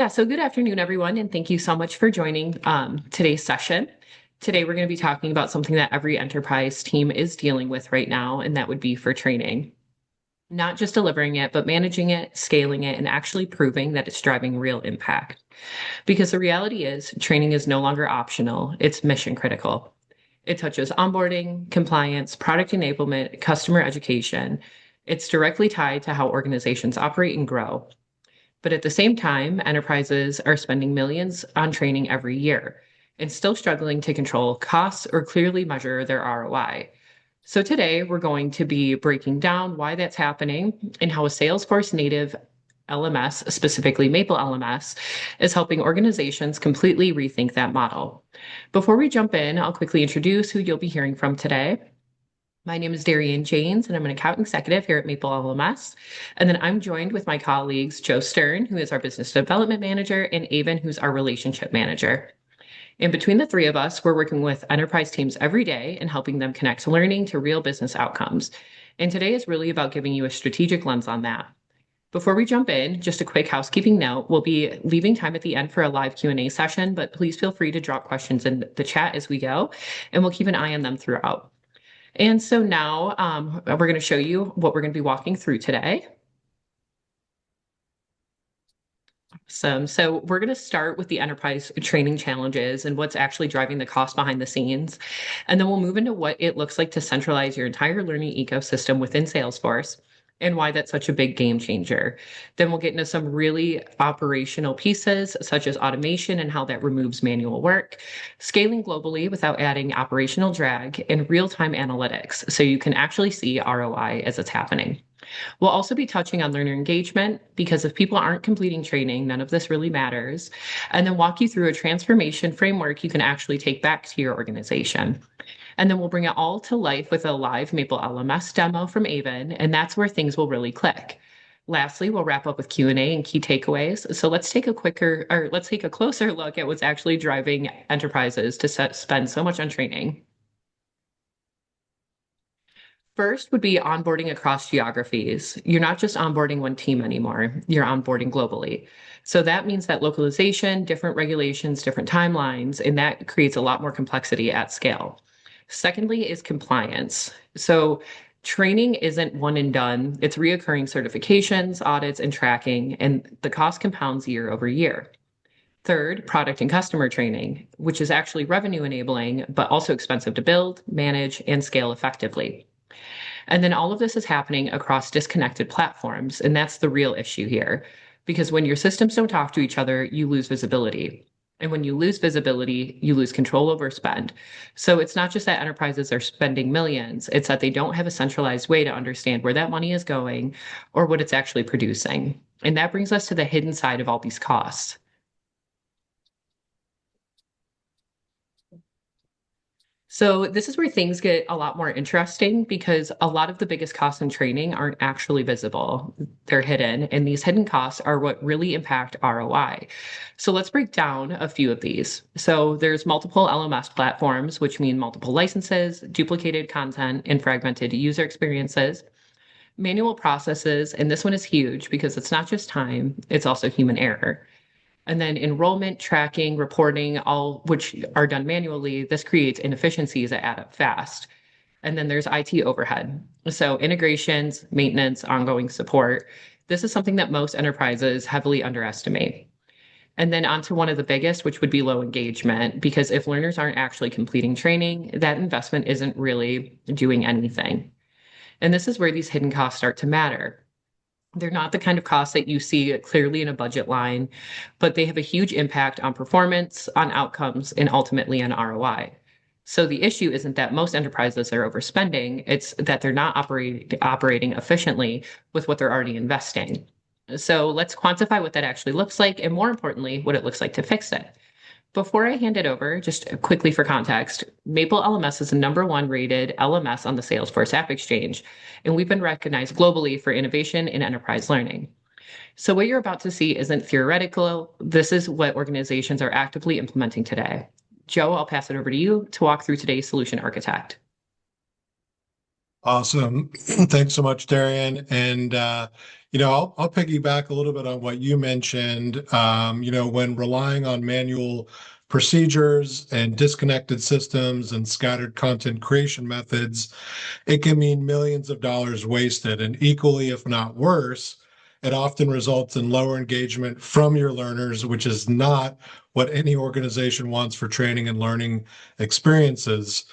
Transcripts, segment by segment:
Yeah, so good afternoon, everyone, and thank you so much for joining today's session. Today, we're going to be talking about something that every enterprise team is dealing with right now, and that would be for training. Not just delivering it, but managing it, scaling it, and actually proving that it's driving real impact. Because the reality is, training is no longer optional, it's mission critical. It touches onboarding, compliance, product enablement, customer education. It's directly tied to how organizations operate and grow. But at the same time, enterprises are spending millions on training every year and still struggling to control costs or clearly measure their ROI. So today we're going to be breaking down why that's happening and how a Salesforce native LMS, specifically MapleLMS, is helping organizations completely rethink that model. Before we jump in, I'll quickly introduce who you'll be hearing from today. My name is Darian Janes, and I'm an account executive here at MapleLMS. And then I'm joined with my colleagues, Joe Stern, who is our business development manager, and Avon, who's our relationship manager. And between the three of us, we're working with enterprise teams every day and helping them connect learning to real business outcomes. And today is really about giving you a strategic lens on that. Before we jump in, just a quick housekeeping note. We'll be leaving time at the end for a live Q&A session, but please feel free to drop questions in the chat as we go, and we'll keep an eye on them throughout. And so now we're going to show you what we're going to be walking through today. So we're going to start with the enterprise training challenges and what's actually driving the cost behind the scenes. And then we'll move into what it looks like to centralize your entire learning ecosystem within Salesforce and why that's such a big game changer. Then we'll get into some really operational pieces, such as automation and how that removes manual work, scaling globally without adding operational drag, and real-time analytics, so you can actually see ROI as it's happening. We'll also be touching on learner engagement, because if people aren't completing training, none of this really matters, and then walk you through a transformation framework you can actually take back to your organization. And then we'll bring it all to life with a live MapleLMS demo from Avon, and that's where things will really click. Lastly, we'll wrap up with Q&A and key takeaways. So let's take a closer look at what's actually driving enterprises to spend so much on training. First would be onboarding across geographies. You're not just onboarding one team anymore, you're onboarding globally. So that means that localization, different regulations, different timelines, and that creates a lot more complexity at scale. Secondly is compliance. So training isn't one and done. It's reoccurring certifications, audits, and tracking, and the cost compounds year over year. Third, product and customer training, which is actually revenue enabling, but also expensive to build, manage, and scale effectively. And then all of this is happening across disconnected platforms, and that's the real issue here. Because when your systems don't talk to each other, you lose visibility. And when you lose visibility, you lose control over spend. So it's not just that enterprises are spending millions, it's that they don't have a centralized way to understand where that money is going or what it's actually producing. And that brings us to the hidden side of all these costs. So this is where things get a lot more interesting, because a lot of the biggest costs in training aren't actually visible. They're hidden, and these hidden costs are what really impact ROI. So let's break down a few of these. So there's multiple LMS platforms, which mean multiple licenses, duplicated content, and fragmented user experiences. Manual processes, and this one is huge because it's not just time, it's also human error. And then enrollment, tracking, reporting, all which are done manually. This creates inefficiencies that add up fast. And then there's IT overhead. So integrations, maintenance, ongoing support. This is something that most enterprises heavily underestimate. And then onto one of the biggest, which would be low engagement, because if learners aren't actually completing training, that investment isn't really doing anything. And this is where these hidden costs start to matter. They're not the kind of costs that you see clearly in a budget line, but they have a huge impact on performance, on outcomes, and ultimately on ROI. So the issue isn't that most enterprises are overspending, it's that they're not operating efficiently with what they're already investing. So let's quantify what that actually looks like, and more importantly, what it looks like to fix it. Before I hand it over, just quickly for context, MapleLMS is the #1 rated LMS on the Salesforce App Exchange, and we've been recognized globally for innovation in enterprise learning. So what you're about to see isn't theoretical. This is what organizations are actively implementing today. Joe, I'll pass it over to you to walk through today's solution architect. Awesome. Thanks so much, Darian. And I'll piggyback a little bit on what you mentioned. When relying on manual procedures and disconnected systems and scattered content creation methods, it can mean millions of dollars wasted. And equally, if not worse, it often results in lower engagement from your learners, which is not what any organization wants for training and learning experiences.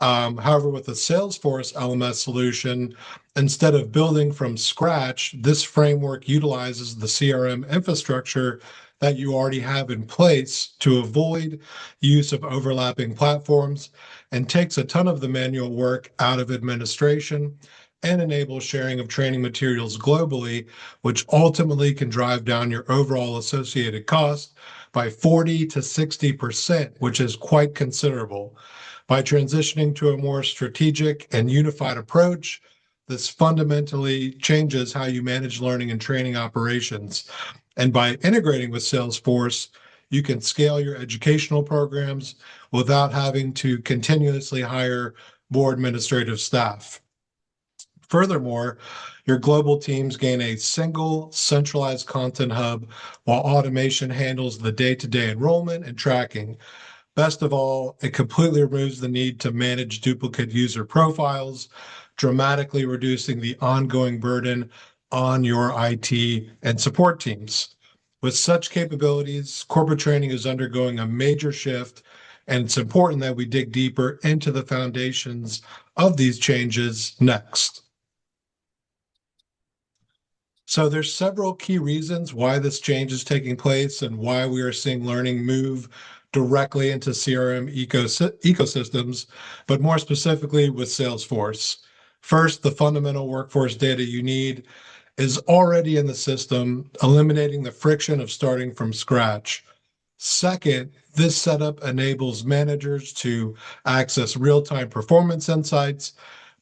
However, with the Salesforce LMS solution, instead of building from scratch, this framework utilizes the CRM infrastructure that you already have in place to avoid use of overlapping platforms and takes a ton of the manual work out of administration and enables sharing of training materials globally, which ultimately can drive down your overall associated cost by 40 to 60%, which is quite considerable. By transitioning to a more strategic and unified approach, this fundamentally changes how you manage learning and training operations. And by integrating with Salesforce, you can scale your educational programs without having to continuously hire more administrative staff. Furthermore, your global teams gain a single centralized content hub while automation handles the day-to-day enrollment and tracking. Best of all, it completely removes the need to manage duplicate user profiles, dramatically reducing the ongoing burden on your IT and support teams. With such capabilities, corporate training is undergoing a major shift, and it's important that we dig deeper into the foundations of these changes next. So there's several key reasons why this change is taking place and why we are seeing learning move directly into CRM ecosystems, but more specifically with Salesforce. First, the fundamental workforce data you need is already in the system, eliminating the friction of starting from scratch. Second, this setup enables managers to access real-time performance insights,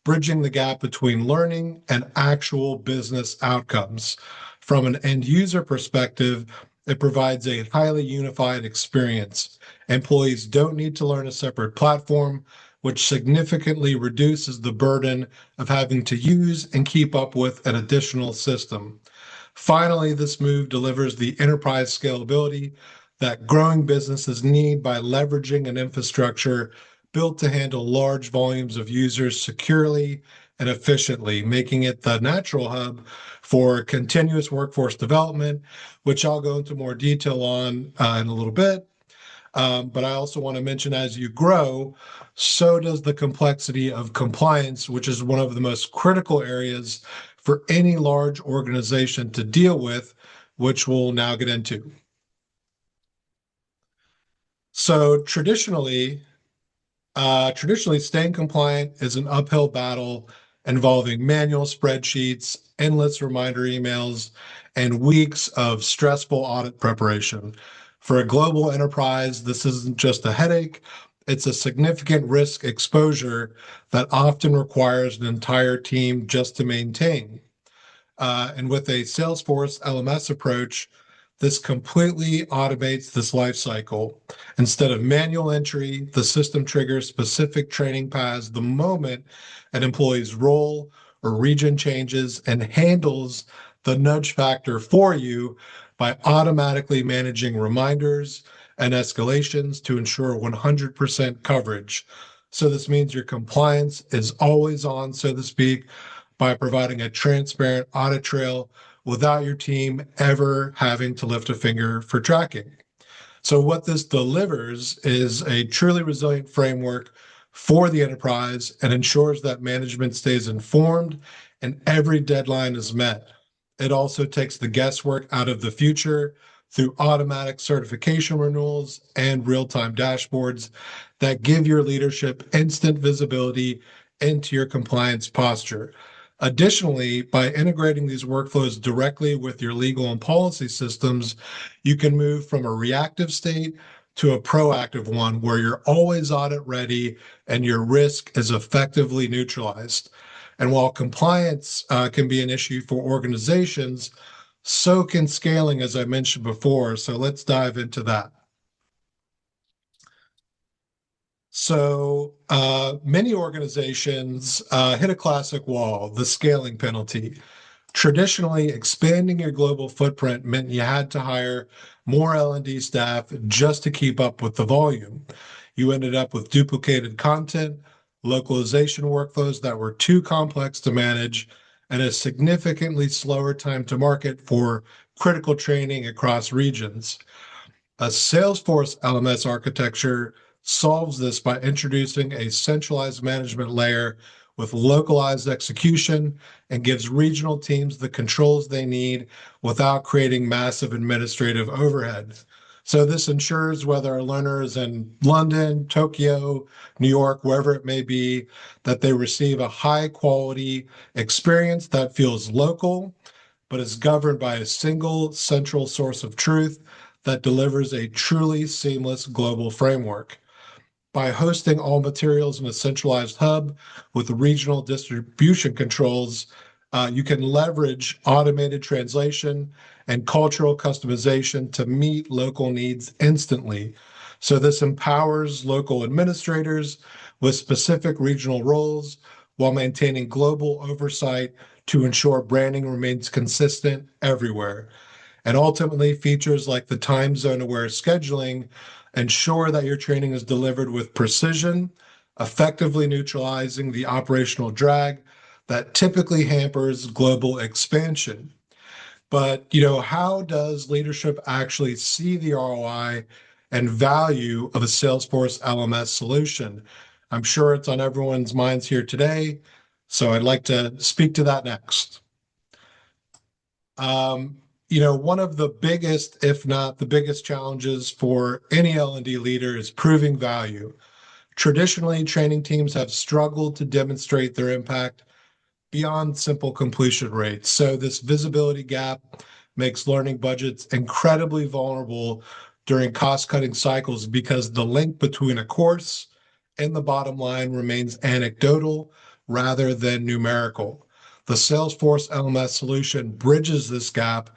bridging the gap between learning and actual business outcomes. From an end user perspective, it provides a highly unified experience. Employees don't need to learn a separate platform, which significantly reduces the burden of having to use and keep up with an additional system. Finally, this move delivers the enterprise scalability that growing businesses need by leveraging an infrastructure built to handle large volumes of users securely and efficiently, making it the natural hub for continuous workforce development, which I'll go into more detail on in a little bit. But I also want to mention as you grow, so does the complexity of compliance, which is one of the most critical areas for any large organization to deal with, which we'll now get into. So traditionally, staying compliant is an uphill battle involving manual spreadsheets, endless reminder emails, and weeks of stressful audit preparation. For a global enterprise, this isn't just a headache, it's a significant risk exposure that often requires an entire team just to maintain. And with a Salesforce LMS approach, this completely automates this life cycle. Instead of manual entry, the system triggers specific training paths the moment an employee's role or region changes and handles the nudge factor for you by automatically managing reminders and escalations to ensure 100% coverage. So this means your compliance is always on, so to speak, by providing a transparent audit trail without your team ever having to lift a finger for tracking. So, what this delivers is a truly resilient framework for the enterprise and ensures that management stays informed and every deadline is met. It also takes the guesswork out of the future through automatic certification renewals and real time dashboards that give your leadership instant visibility into your compliance posture. Additionally, by integrating these workflows directly with your legal and policy systems, you can move from a reactive state to a proactive one where you're always audit ready and your risk is effectively neutralized. And while compliance can be an issue for organizations, so can scaling, as I mentioned before. So let's dive into that. So many organizations hit a classic wall, the scaling penalty. Traditionally, expanding your global footprint meant you had to hire more L&D staff just to keep up with the volume. You ended up with duplicated content, localization workflows that were too complex to manage, and a significantly slower time to market for critical training across regions. A Salesforce LMS architecture solves this by introducing a centralized management layer with localized execution and gives regional teams the controls they need without creating massive administrative overhead. So this ensures whether a learner is in London, Tokyo, New York, wherever it may be, that they receive a high quality experience that feels local but is governed by a single central source of truth that delivers a truly seamless global framework. By hosting all materials in a centralized hub with regional distribution controls, you can leverage automated translation and cultural customization to meet local needs instantly. So, this empowers local administrators with specific regional roles while maintaining global oversight to ensure branding remains consistent everywhere. And ultimately, features like the time zone aware scheduling ensure that your training is delivered with precision, effectively neutralizing the operational drag that typically hampers global expansion. But, how does leadership actually see the ROI and value of a Salesforce LMS solution? I'm sure it's on everyone's minds here today, so I'd like to speak to that next. Um, one of the biggest, if not the biggest challenges for any L&D leader is proving value. Traditionally, training teams have struggled to demonstrate their impact beyond simple completion rates. So this visibility gap makes learning budgets incredibly vulnerable during cost-cutting cycles because the link between a course and the bottom line remains anecdotal rather than numerical. The Salesforce LMS solution bridges this gap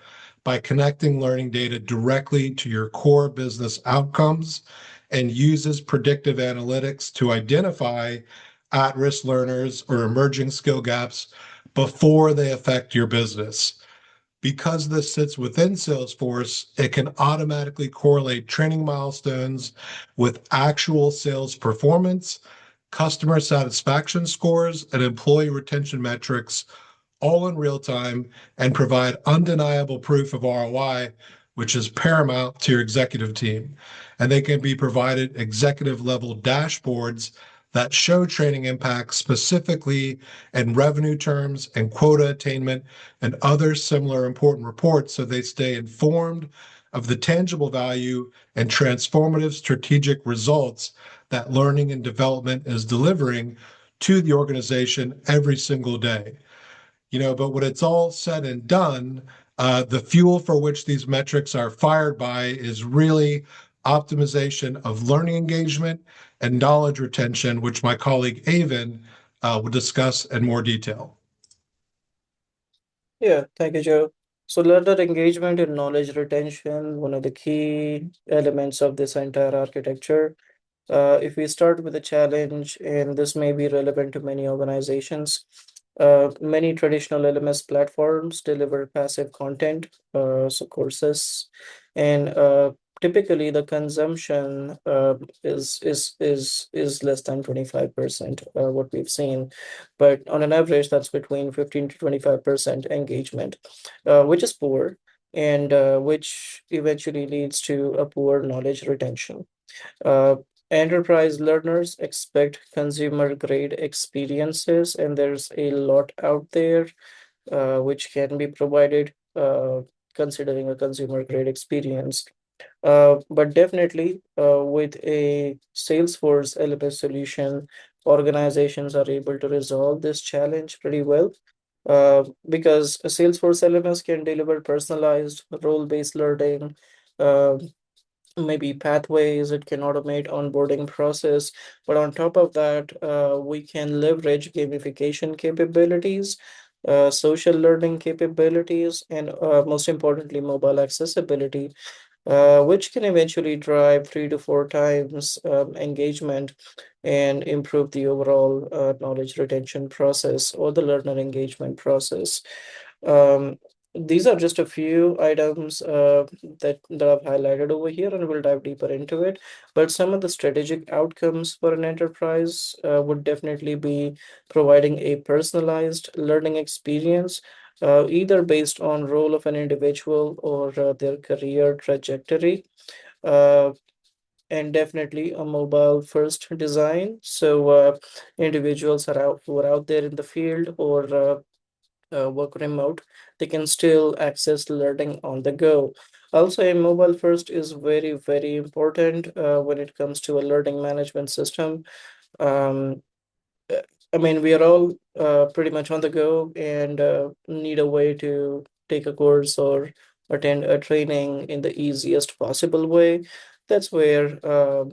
by connecting learning data directly to your core business outcomes and uses predictive analytics to identify at-risk learners or emerging skill gaps before they affect your business. Because this sits within Salesforce, it can automatically correlate training milestones with actual sales performance, customer satisfaction scores, and employee retention metrics all in real time and provide undeniable proof of ROI, which is paramount to your executive team. And they can be provided executive level dashboards that show training impact specifically in revenue terms and quota attainment and other similar important reports so they stay informed of the tangible value and transformative strategic results that learning and development is delivering to the organization every single day. But when it's all said and done, the fuel for which these metrics are fired by is really optimization of learning engagement and knowledge retention, which my colleague Avon will discuss in more detail. Yeah, thank you, Joe. So learner engagement and knowledge retention, one of the key elements of this entire architecture. If we start with a challenge, and this may be relevant to many organizations, many traditional LMS platforms deliver passive content, so courses, and typically the consumption is less than 25%, what we've seen, but on an average, that's between 15 to 25% engagement, which is poor, and which eventually leads to a poor knowledge retention. Uh, Enterprise learners expect consumer grade experiences, and there's a lot out there which can be provided considering a consumer grade experience. But definitely, with a Salesforce LMS solution, organizations are able to resolve this challenge pretty well. Because a Salesforce LMS can deliver personalized role-based learning, uh, maybe pathways, it can automate onboarding process, but on top of that, we can leverage gamification capabilities, social learning capabilities, and most importantly mobile accessibility, which can eventually drive 3 to 4 times engagement and improve the overall knowledge retention process or the learner engagement process. Um, these are just a few items that I've highlighted over here, and we'll dive deeper into it. But some of the strategic outcomes for an enterprise would definitely be providing a personalized learning experience, either based on role of an individual or their career trajectory. Uh, and definitely a mobile first design. So individuals are out who are out there in the field or work remote, they can still access learning on the go. Also, a mobile first is very, very important when it comes to a learning management system. Um, uh, I mean, we are all pretty much on the go and need a way to take a course or attend a training in the easiest possible way. That's where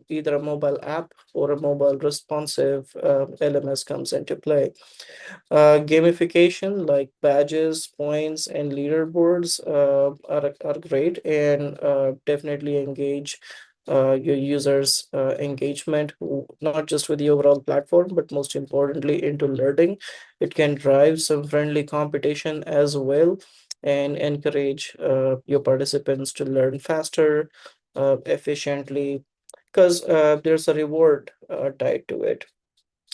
either a mobile app or a mobile responsive LMS comes into play. Gamification like badges, points, and leaderboards are great and definitely engage your users' engagement, not just with the overall platform, but most importantly into learning. It can drive some friendly competition as well and encourage your participants to learn faster, efficiently, because there's a reward tied to it.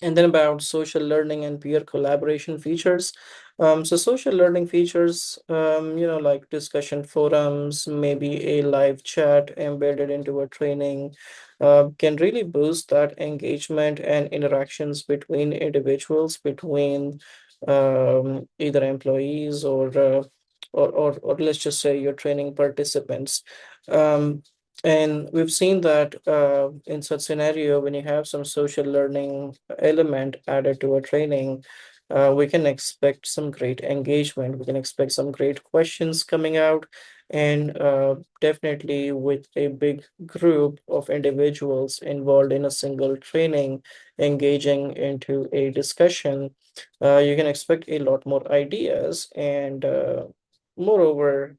And then about social learning and peer collaboration features. So social learning features, like discussion forums, maybe a live chat embedded into a training, can really boost that engagement and interactions between individuals, between either employees or let's just say your training participants. Um, and we've seen that in such scenario, when you have some social learning element added to a training, we can expect some great engagement. We can expect some great questions coming out, and definitely with a big group of individuals involved in a single training, engaging into a discussion, you can expect a lot more ideas and. Moreover,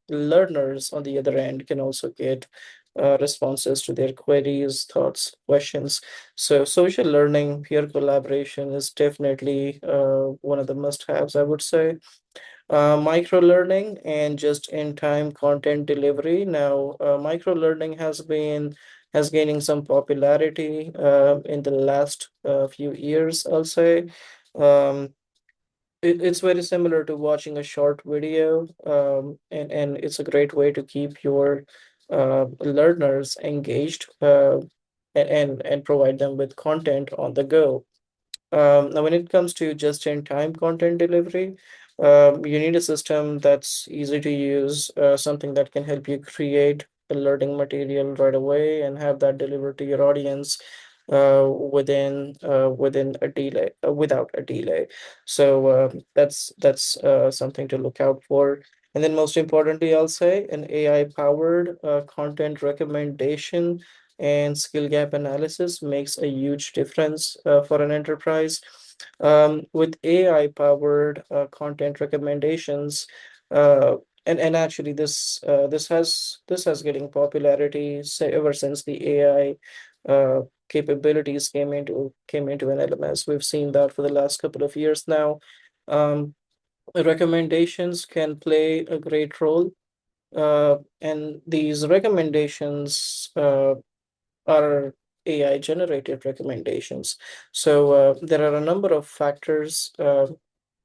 learners on the other end can also get responses to their queries, thoughts, questions. So, social learning, peer collaboration is definitely one of the must-haves, I would say. Micro learning and just-in-time content delivery. Now, micro learning has gaining some popularity in the last few years, I'll say. Um, it's very similar to watching a short video, and it's a great way to keep your learners engaged and provide them with content on the go. Now, when it comes to just-in-time content delivery, you need a system that's easy to use, something that can help you create the learning material right away and have that delivered to your audience within a delay, without a delay. So that's something to look out for. And then most importantly, I'll say an AI-powered content recommendation and skill gap analysis makes a huge difference for an enterprise. With AI powered content recommendations, uh, and actually this has getting popularity say ever since the AI capabilities came into an LMS. We've seen that for the last couple of years now. Um, Recommendations can play a great role, and these recommendations are AI generated recommendations. So there are a number of factors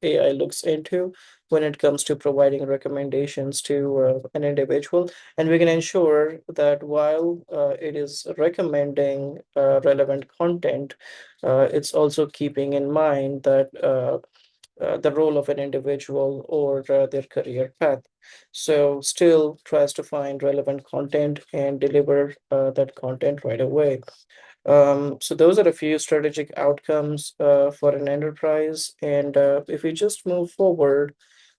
AI looks into when it comes to providing recommendations to an individual. And we can ensure that while it is recommending relevant content, it's also keeping in mind that the role of an individual or their career path. So still tries to find relevant content and deliver that content right away. So those are a few strategic outcomes for an enterprise. And if we just move forward,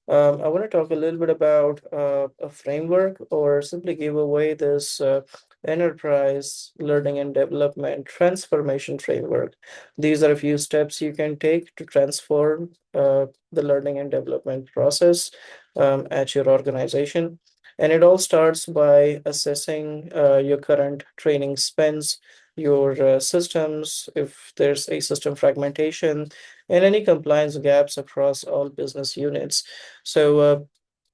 I want to talk a little bit about a framework or simply give away this enterprise learning and development transformation framework. These are a few steps you can take to transform the learning and development process at your organization. And it all starts by assessing your current training spends, your systems, if there's a system fragmentation, and any compliance gaps across all business units. So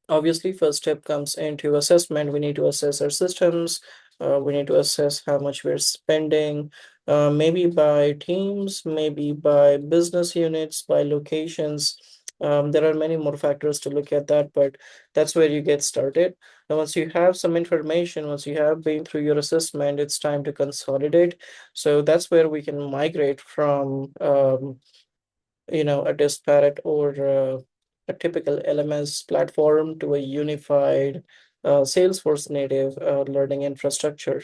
obviously, first step comes into assessment. We need to assess our systems. We need to assess how much we're spending, maybe by teams, maybe by business units, by locations. There are many more factors to look at that, but that's where you get started. And once you have some information, once you have been through your assessment, it's time to consolidate. So that's where we can migrate from a disparate or a typical LMS platform to a unified Salesforce native learning infrastructure.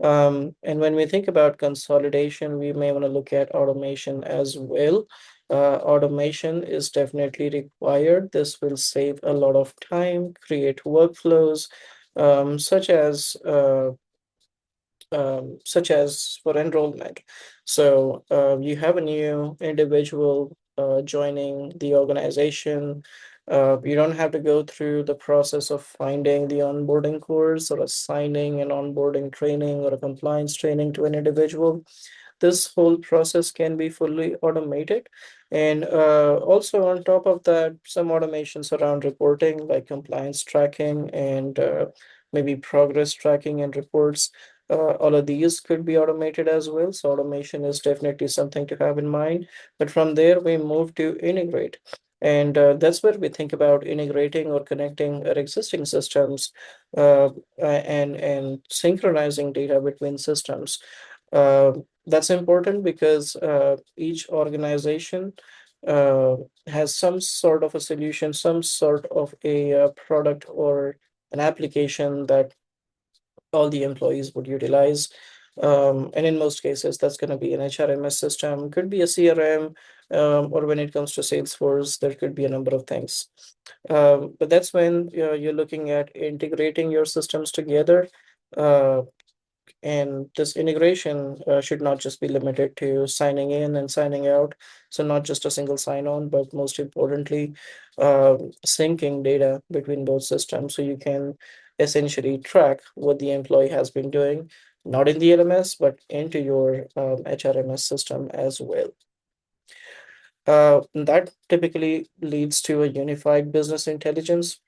And when we think about consolidation, we may want to look at automation as well. Automation is definitely required. This will save a lot of time, create workflows, such as such as for enrollment. So you have a new individual joining the organization. You don't have to go through the process of finding the onboarding course or assigning an onboarding training or a compliance training to an individual. This whole process can be fully automated. And also on top of that, some automations around reporting like compliance tracking and maybe progress tracking and reports. All of these could be automated as well. So automation is definitely something to have in mind. But from there, we move to integrate. And that's where we think about integrating or connecting our existing systems and synchronizing data between systems. Uh, that's important because each organization uh, has some sort of a solution, some sort of a product or an application that all the employees would utilize. And in most cases, that's going to be an HRMS system, could be a CRM, or when it comes to Salesforce, there could be a number of things. But that's when you're looking at integrating your systems together. Uh, and this integration should not just be limited to signing in and signing out. So not just a single sign-on, but most importantly, syncing data between both systems so you can essentially track what the employee has been doing, not in the LMS, but into your HRMS system as well. That typically leads to a unified business intelligence.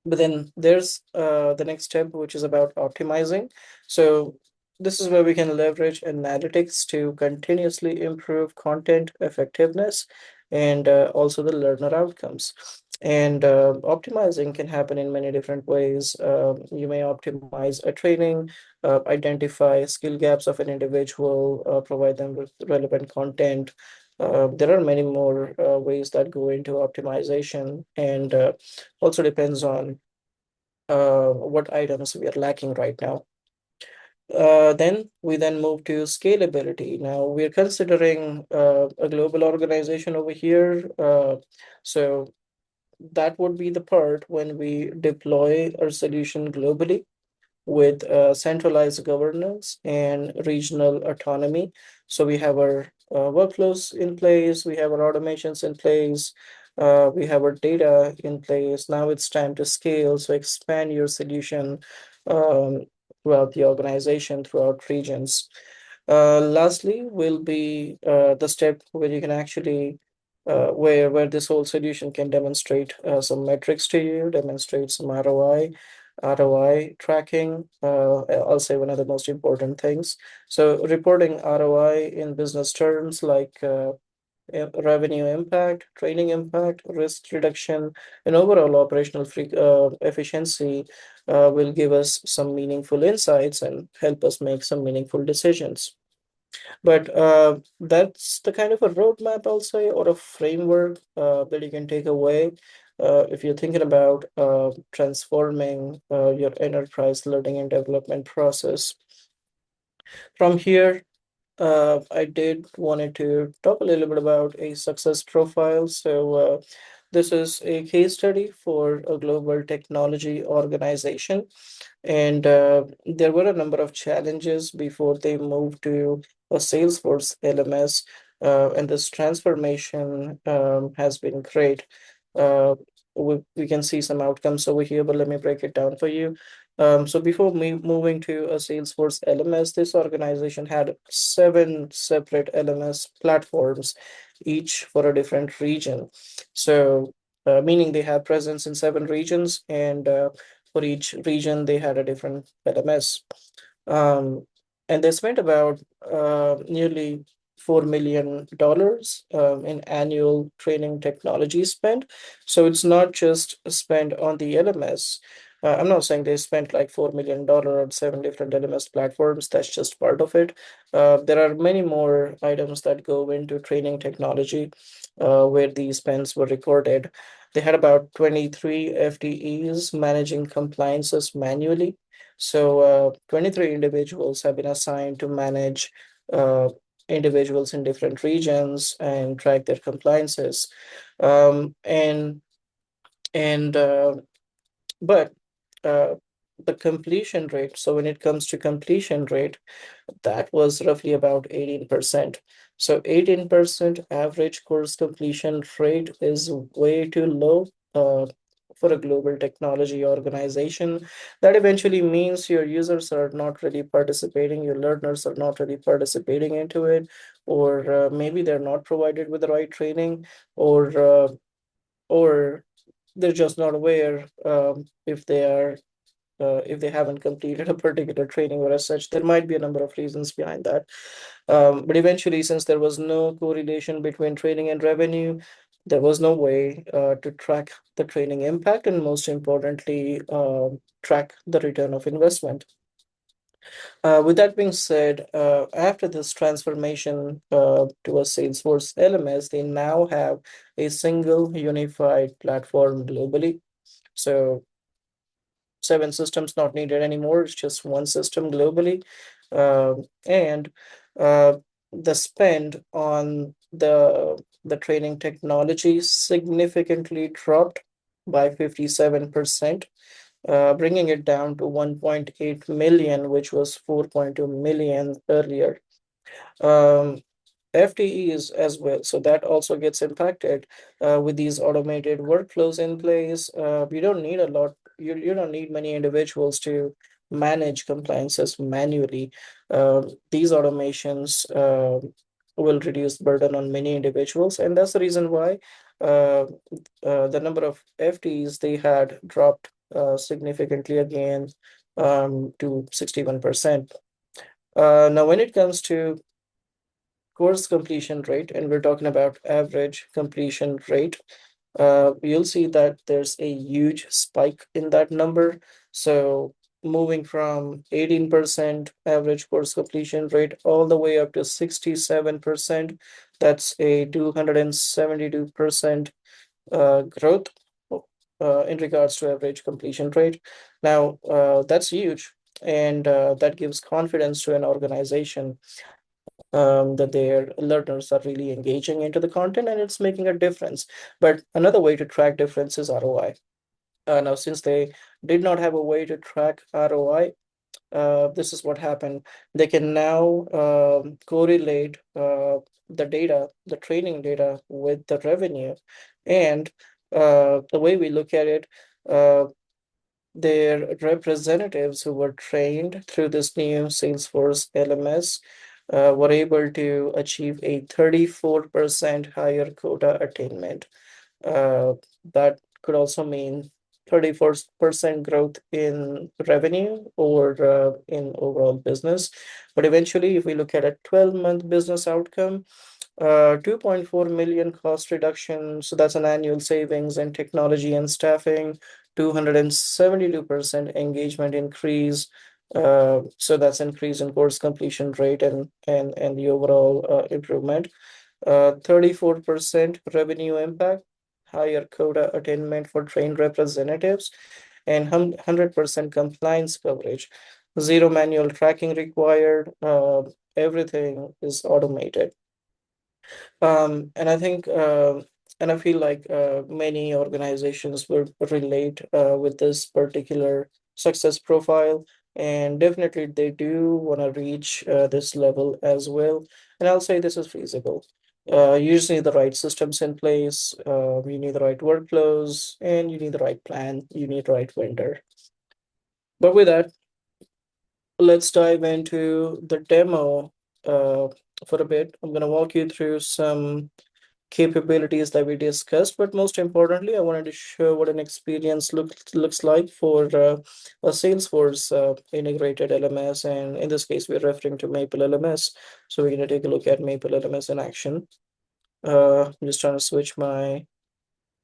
But then there's the next step, which is about optimizing. So this is where we can leverage analytics to continuously improve content effectiveness and also the learner outcomes. And optimizing can happen in many different ways. You may optimize a training, identify skill gaps of an individual, provide them with relevant content. There are many more ways that go into optimization, and also depends on what items we are lacking right now. Then we move to scalability. Now we're considering a global organization over here. So that would be the part when we deploy our solution globally with centralized governance and regional autonomy. So we have our workflows in place, we have our automations in place, we have our data in place. Now it's time to scale. So expand your solution um, throughout the organization, throughout regions. Lastly, will be the step where you can actually where this whole solution can demonstrate some metrics to you, demonstrate some ROI tracking. I'll say one of the most important things. So reporting ROI in business terms like revenue impact, training impact, risk reduction, and overall operational efficiency will give us some meaningful insights and help us make some meaningful decisions. But that's the kind of a roadmap, I'll say, or a framework that you can take away if you're thinking about transforming your enterprise learning and development process. From here, I did wanted to talk a little bit about a success profile. So this is a case study for a global technology organization. And there were a number of challenges before they moved to a Salesforce LMS. And this transformation has been great. We can see some outcomes over here, but let me break it down for you. So before me moving to a Salesforce LMS, this organization had 7 separate LMS platforms, each for a different region. So, meaning they have presence in 7 regions, and for each region, they had a different LMS. Um, and they spent about nearly $4 million in annual training technology spend. So it's not just spent on the LMS. I'm not saying they spent like $4 million on 7 different LMS platforms. That's just part of it. There are many more items that go into training technology where these spends were recorded. They had about 23 FTEs managing compliances manually. So 23 individuals have been assigned to manage uh, individuals in different regions and track their compliances. Um, and but uh, the completion rate. So when it comes to completion rate, that was roughly about 18%. So 18% average course completion rate is way too low for a global technology organization. That eventually means your users are not really participating, your learners are not really participating into it, or maybe they're not provided with the right training, or they're just not aware if they haven't completed a particular training or as such. There might be a number of reasons behind that. But eventually, since there was no correlation between training and revenue, there was no way to track the training impact and, most importantly, track the return of investment. With that being said, after this transformation to a Salesforce LMS, they now have a single unified platform globally. So 7 systems not needed anymore. It's just one system globally. And the spend on the training technology significantly dropped by 57%, bringing it down to 1.8 million, which was 4.2 million earlier. Um, FTEs as well. So that also gets impacted with these automated workflows in place. You don't need a lot, you don't need many individuals to manage compliances manually. These automations will reduce burden on many individuals. And that's the reason why uh, the number of FTEs they had dropped significantly again to 61%. Now, when it comes to course completion rate, and we're talking about average completion rate, you'll see that there's a huge spike in that number. So moving from 18% average course completion rate all the way up to 67%, that's a 272% growth in regards to average completion rate. Now, that's huge, and that gives confidence to an organization that their learners are really engaging into the content and it's making a difference. But another way to track difference is ROI. Now, since they did not have a way to track ROI, this is what happened. They can now correlate the data, the training data, with the revenue. And the way we look at it, uh, their representatives who were trained through this new Salesforce LMS were able to achieve a 34% higher quota attainment. Uh, that could also mean 34% growth in revenue or in overall business. But eventually, if we look at a 12-month business outcome, 2.4 million cost reduction. So that's an annual savings in technology and staffing, 272% engagement increase. So that's increase in course completion rate and the overall improvement. 34% revenue impact, higher quota attainment for trained representatives, and 100% compliance coverage. Zero manual tracking required. Everything is automated. And I think, and I feel like many organizations will relate with this particular success profile. And definitely they do want to reach this level as well. And I'll say this is feasible. You just need the right systems in place, you need the right workflows, and you need the right plan, you need the right vendor. But with that, let's dive into the demo for a bit. I'm going to walk you through some capabilities that we discussed, but most importantly, I wanted to show what an experience looks like for a Salesforce integrated LMS, and in this case, we're referring to MapleLMS. So we're going to take a look at MapleLMS in action. I'm just trying to switch my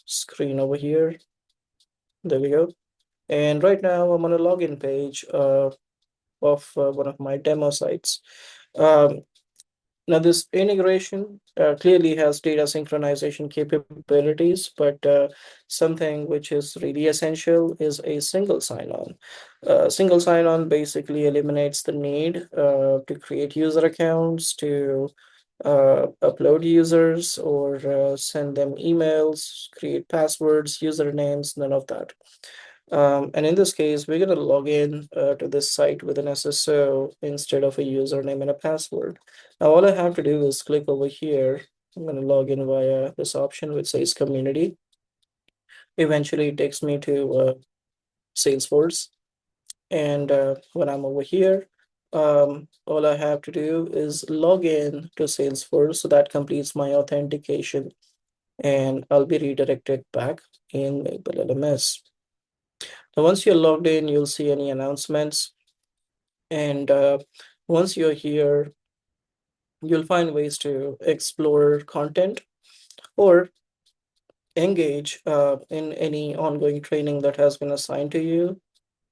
screen over here. There we go. And right now, I'm on a login page of one of my demo sites. Um, Now, this integration clearly has data synchronization capabilities, but something which is really essential is a single sign-on. Single sign-on basically eliminates the need to create user accounts, to upload users, or send them emails, create passwords, usernames, none of that. And in this case, we're going to log in to this site with an SSO instead of a username and a password. Now, all I have to do is click over here. I'm going to log in via this option which says community. Eventually, it takes me to Salesforce. And when I'm over here, all I have to do is log in to Salesforce. So that completes my authentication. And I'll be redirected back in MapleLMS. Now, once you're logged in, you'll see any announcements. And once you're here, you'll find ways to explore content or engage in any ongoing training that has been assigned to you.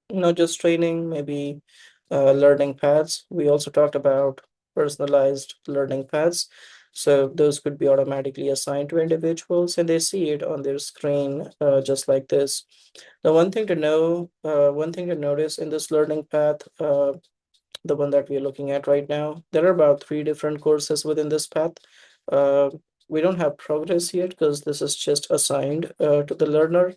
Not just training, maybe learning paths. We also talked about personalized learning paths. So those could be automatically assigned to individuals and they see it on their screen just like this. Now, one thing to notice in this learning path, the one that we're looking at right now, there are about 3 different courses within this path. Uh, we don't have progress yet because this is just assigned to the learner,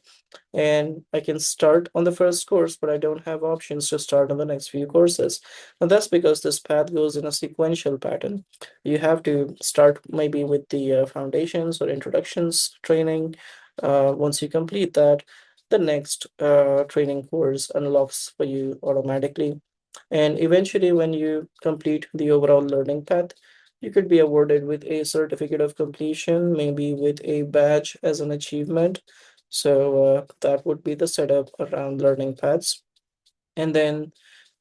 and I can start on the first course, but I don't have options to start on the next few courses. And that's because this path goes in a sequential pattern. You have to start maybe with the foundations or introductions training. Once you complete that, the next training course unlocks for you automatically. And eventually, when you complete the overall learning path, you could be awarded with a certificate of completion, maybe with a badge as an achievement. So that would be the setup around learning paths. And then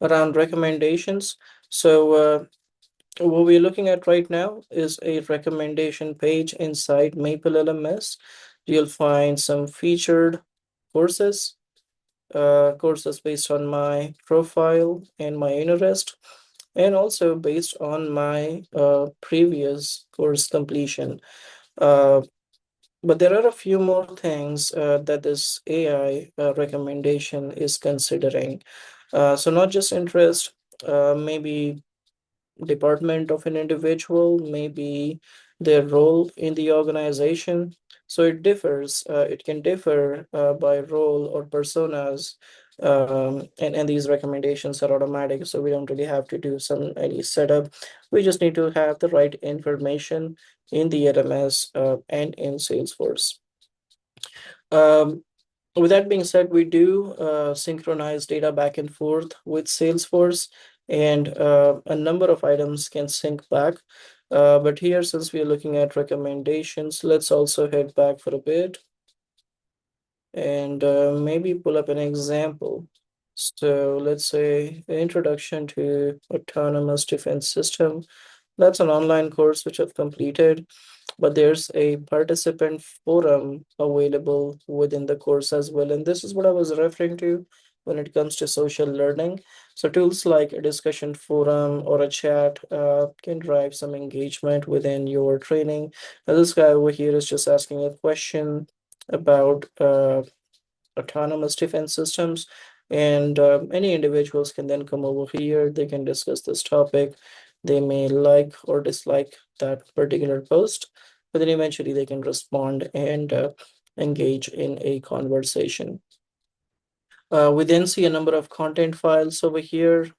around recommendations. So what we're looking at right now is a recommendation page inside MapleLMS. You'll find some featured courses, courses based on my profile and my interest, and also based on my previous course completion. Uh, but there are a few more things that this AI recommendation is considering. So not just interest, maybe department of an individual, maybe their role in the organization. So it differs, it can differ by role or personas. And these recommendations are automatic, so we don't really have to do any setup. We just need to have the right information in the LMS and in Salesforce. Um, with that being said, we do synchronize data back and forth with Salesforce, and a number of items can sync back. But here, since we are looking at recommendations, let's also head back for a bit and maybe pull up an example. So let's say Introduction to Autonomous Defense System. That's an online course which I've completed, but there's a participant forum available within the course as well. And this is what I was referring to when it comes to social learning. So tools like a discussion forum or a chat can drive some engagement within your training. Now, this guy over here is just asking a question about autonomous defense systems. And any individuals can then come over here. They can discuss this topic. They may like or dislike that particular post, but then eventually they can respond and engage in a conversation. We then see a number of content files over here,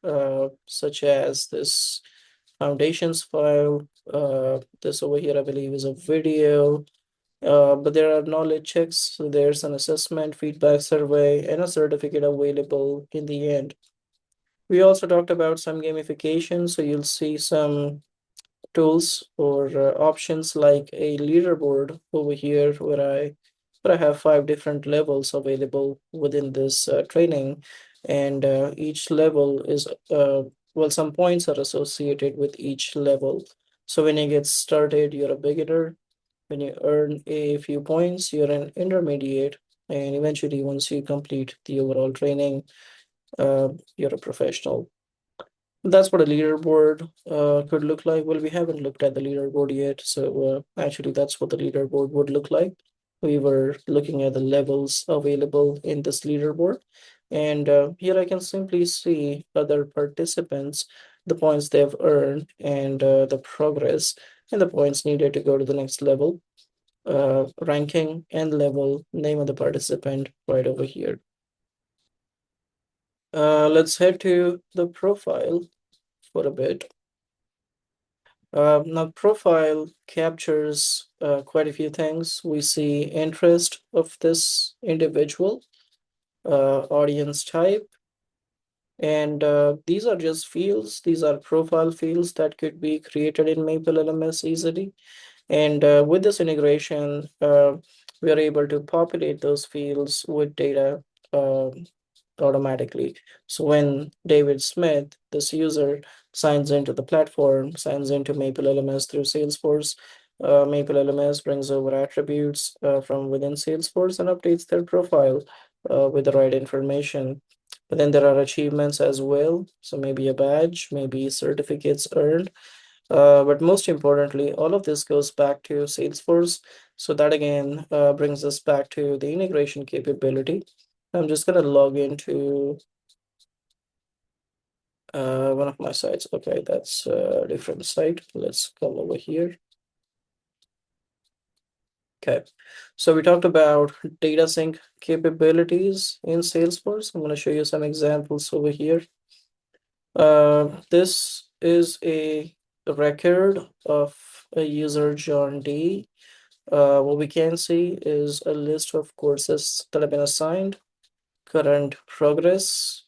such as this foundations file. This over here, I believe, is a video. But there are knowledge checks. So there's an assessment, feedback survey, and a certificate available in the end. We also talked about some gamification. So you'll see some tools or options like a leaderboard over here where I have 5 different levels available within this training, and each level is well, some points are associated with each level. So when you get started, you're a beginner. When you earn a few points, you're an intermediate, and eventually, once you complete the overall training, you're a professional. That's what a leaderboard could look like. Well, we haven't looked at the leaderboard yet, so actually, that's what the leaderboard would look like. We were looking at the levels available in this leaderboard, and here I can simply see other participants, the points they've earned, and the progress and the points needed to go to the next level, ranking and level, name of the participant right over here. Let's head to the profile for a bit. Now, profile captures quite a few things. We see interest of this individual, audience type, and these are just fields. These are profile fields that could be created in MapleLMS easily. And with this integration, we are able to populate those fields with data uh, automatically. So when David Smith, this user, signs into the platform, signs into MapleLMS through Salesforce, MapleLMS brings over attributes from within Salesforce and updates their profile with the right information. But then there are achievements as well. So maybe a badge, maybe certificates earned. But most importantly, all of this goes back to Salesforce. So that again brings us back to the integration capability. I'm just going to log into one of my sites. Okay, that's a different site. Let's come over here. Okay, so we talked about data sync capabilities in Salesforce. I'm going to show you some examples over here. This is a record of a user, John D. What we can see is a list of courses that have been assigned, current progress,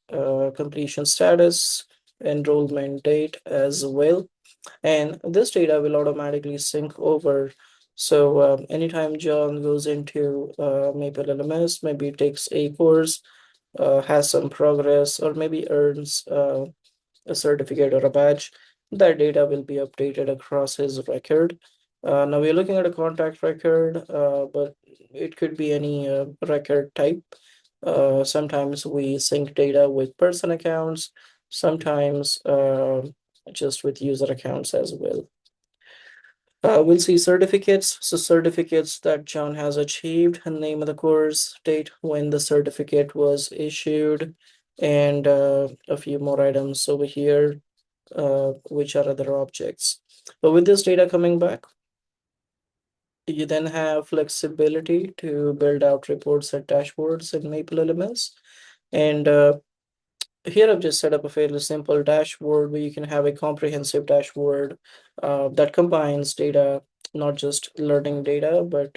completion status, enrollment date as well. And this data will automatically sync over. So anytime John goes into MapleLMS, maybe takes a course, has some progress, or maybe earns a certificate or a badge, that data will be updated across his record. Now we're looking at a contact record, but it could be any record type. Sometimes we sync data with person accounts, sometimes just with user accounts as well. We'll see certificates. So certificates that John has achieved, and name of the course, date when the certificate was issued, and a few more items over here, which are other objects. But with this data coming back, you then have flexibility to build out reports and dashboards in MapleLMS. And here I've just set up a fairly simple dashboard where you can have a comprehensive dashboard that combines data, not just learning data, but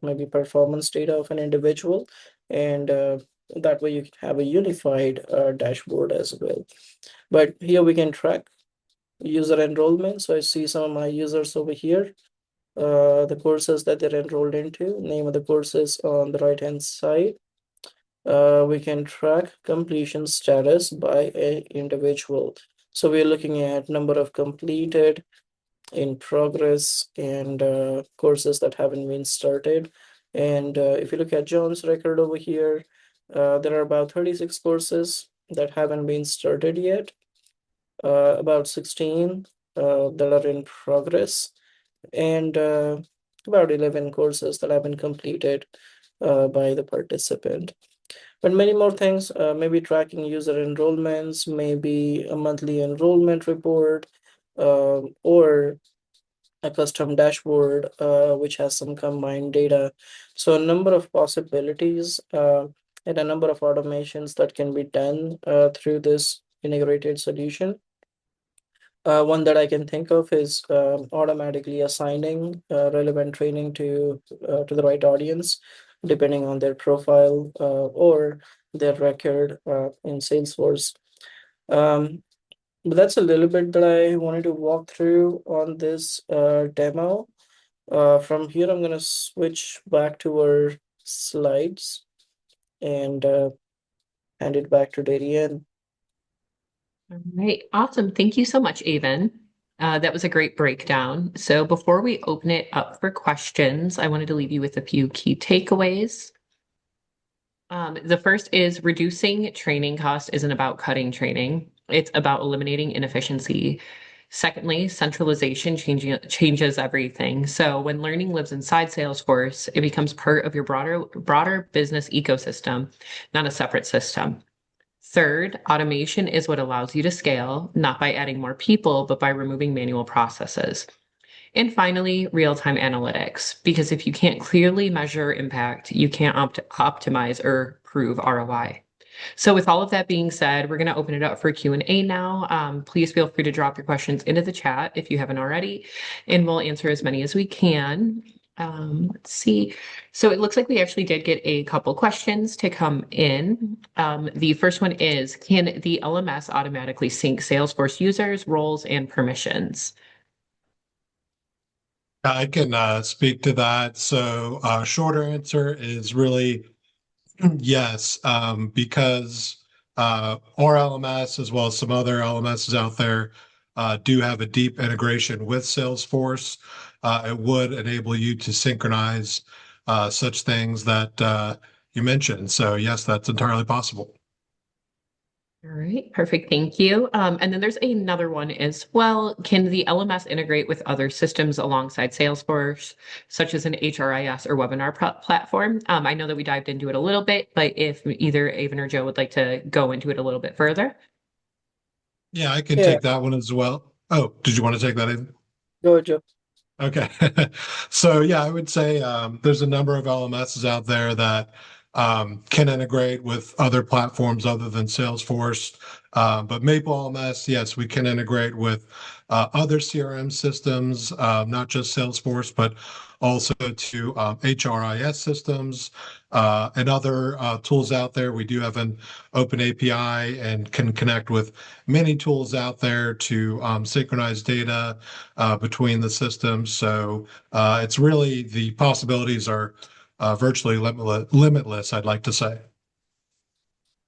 maybe performance data of an individual. And that way you can have a unified dashboard as well. But here we can track user enrollment. So I see some of my users over here, the courses that they're enrolled into, name of the courses on the right-hand side. We can track completion status by an individual. So we're looking at number of completed, in progress, and courses that haven't been started. And if you look at John's record over here, there are about 36 courses that haven't been started yet, about 16 that are in progress, and about 11 courses that have been completed by the participant. But many more things, maybe tracking user enrollments, maybe a monthly enrollment report, or a custom dashboard which has some combined data. So a number of possibilities and a number of automations that can be done through this integrated solution. One that I can think of is automatically assigning relevant training to the right audience, depending on their profile or their record in Salesforce. Um, but that's a little bit that I wanted to walk through on this demo. From here, I'm going to switch back to our slides and hand it back to Darian. All right, awesome. Thank you so much, Avon. That was a great breakdown. So before we open it up for questions, I wanted to leave you with a few key takeaways. The first is reducing training cost isn't about cutting training. It's about eliminating inefficiency. Secondly, centralization changes everything. So when learning lives inside Salesforce, it becomes part of your broader business ecosystem, not a separate system. Third, automation is what allows you to scale, not by adding more people, but by removing manual processes. And finally, real-time analytics, because if you can't clearly measure impact, you can't optimize or prove ROI. So with all of that being said, we're going to open it up for Q&A now. Please feel free to drop your questions into the chat if you haven't already, and we'll answer as many as we can. Let's see. So it looks like we actually did get a couple questions to come in. The first one is, can the LMS automatically sync Salesforce users, roles, and permissions? I can speak to that. So, shorter answer is really yes, because our LMS, as well as some other LMSs out there, do have a deep integration with Salesforce. It would enable you to synchronize such things that you mentioned. So, yes, that's entirely possible. All right, perfect. Thank you. And then there's another one as well. Can the LMS integrate with other systems alongside Salesforce, such as an HRIS or webinar platform? I know that we dived into it a little bit, but if either Avon or Joe would like to go into it a little bit further. Yeah, I can Yeah, take that one as well. Oh, did you want to take that in? go ahead, Joe. Okay. So yeah, I would say there's a number of LMSs out there that can integrate with other platforms other than Salesforce. But MapleLMS, yes, we can integrate with other CRM systems, not just Salesforce, but also to HRIS systems and other tools out there. We do have an open API and can connect with many tools out there to synchronize data between the systems. So it's really the possibilities are virtually limitless, I'd like to say.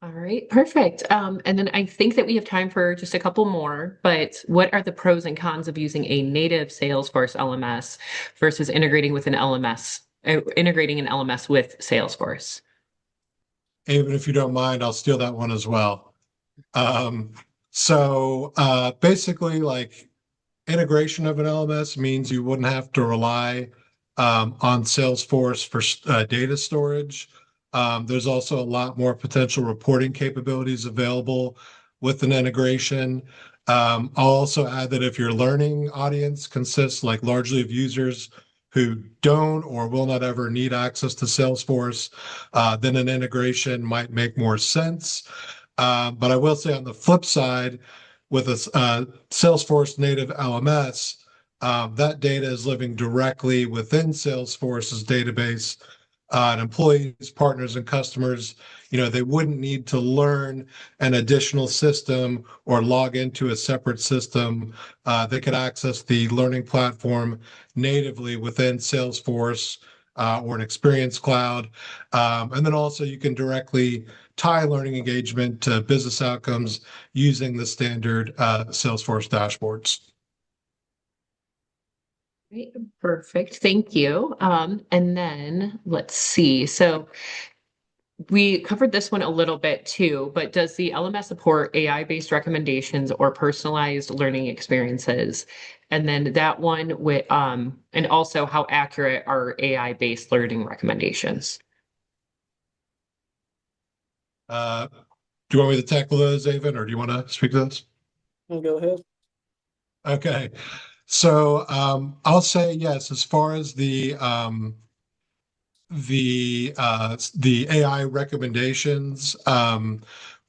All right, perfect. And then I think that we have time for just a couple more, but what are the pros and cons of using a native Salesforce LMS versus integrating an LMS with Salesforce? Even if you don't mind, I'll steal that one as well. Um, so basically, like integration of an LMS means you wouldn't have to rely on Salesforce for data storage. There's also a lot more potential reporting capabilities available with an integration. I'll also add that if your learning audience consists like largely of users who don't or will not ever need access to Salesforce, then an integration might make more sense. But I will say on the flip side, with a Salesforce native LMS, that data is living directly within Salesforce's database. And employees, partners, and customers, they wouldn't need to learn an additional system or log into a separate system. They could access the learning platform natively within Salesforce or an Experience Cloud. And then also you can directly tie learning engagement to business outcomes using the standard Salesforce dashboards. Right, perfect. Thank you. And then let's see. So we covered this one a little bit too, but does the LMS support AI-based recommendations or personalized learning experiences? And then that one with and also how accurate are AI-based learning recommendations? Uh, do you want me to tackle those, Avon, or do you want to speak to those? Go ahead. Okay. So I'll say yes, as far as the AI recommendations,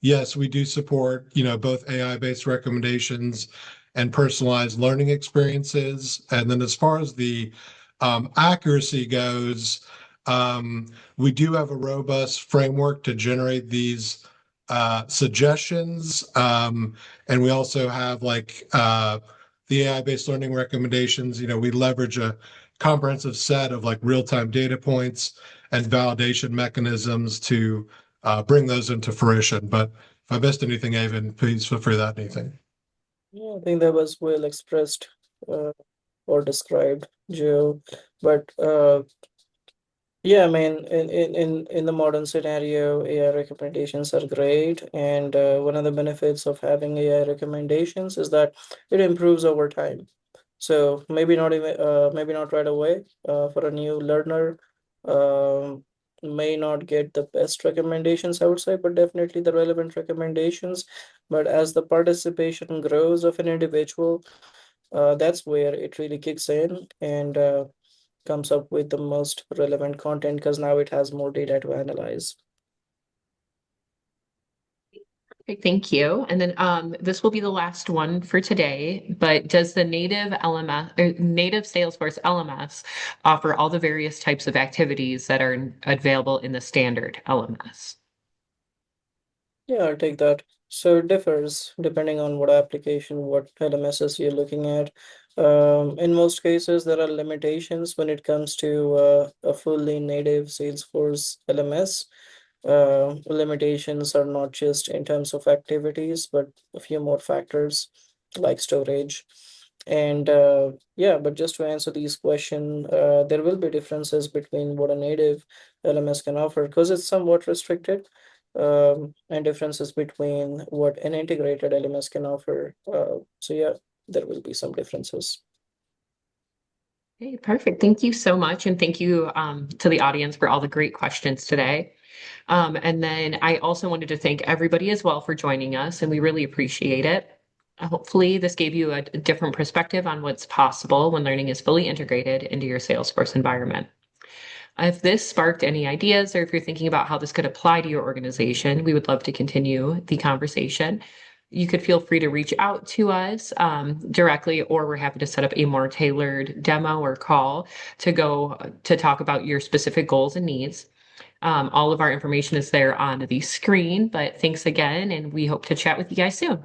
yes, we do support, both AI-based recommendations and personalized learning experiences. And then as far as the accuracy goes, um, we do have a robust framework to generate these suggestions. And we also have like the AI-based learning recommendations. We leverage a comprehensive set of like real-time data points and validation mechanisms to bring those into fruition. But if I missed anything, Avon, please feel free to add anything. Yeah, I think that was well expressed uh, or described, Joe. But yeah, I mean, in the modern scenario, AI recommendations are great, and one of the benefits of having AI recommendations is that it improves over time. So maybe not right away. For a new learner, um, may not get the best recommendations, I would say, but definitely the relevant recommendations. But as the participation grows of an individual, that's where it really kicks in and comes up with the most relevant content because now it has more data to analyze. Okay, thank you. And then this will be the last one for today, but does the native LMS or native Salesforce LMS offer all the various types of activities that are available in the standard LMS? Yeah, I'll take that. So it differs depending on what application, what LMSs you're looking at. In most cases, there are limitations when it comes to a fully native Salesforce LMS. Limitations are not just in terms of activities, but a few more factors like storage. And yeah, but just to answer these questions, there will be differences between what a native LMS can offer because it's somewhat restricted, and differences between what an integrated LMS can offer. So yeah, there will be some differences. Okay, perfect. Thank you so much. And thank you to the audience for all the great questions today. And then I also wanted to thank everybody as well for joining us, and we really appreciate it. Hopefully, this gave you a different perspective on what's possible when learning is fully integrated into your Salesforce environment. If this sparked any ideas or if you're thinking about how this could apply to your organization, we would love to continue the conversation. You could feel free to reach out to us directly, or we're happy to set up a more tailored demo or call to go to talk about your specific goals and needs. All of our information is there on the screen, but thanks again, and we hope to chat with you guys soon.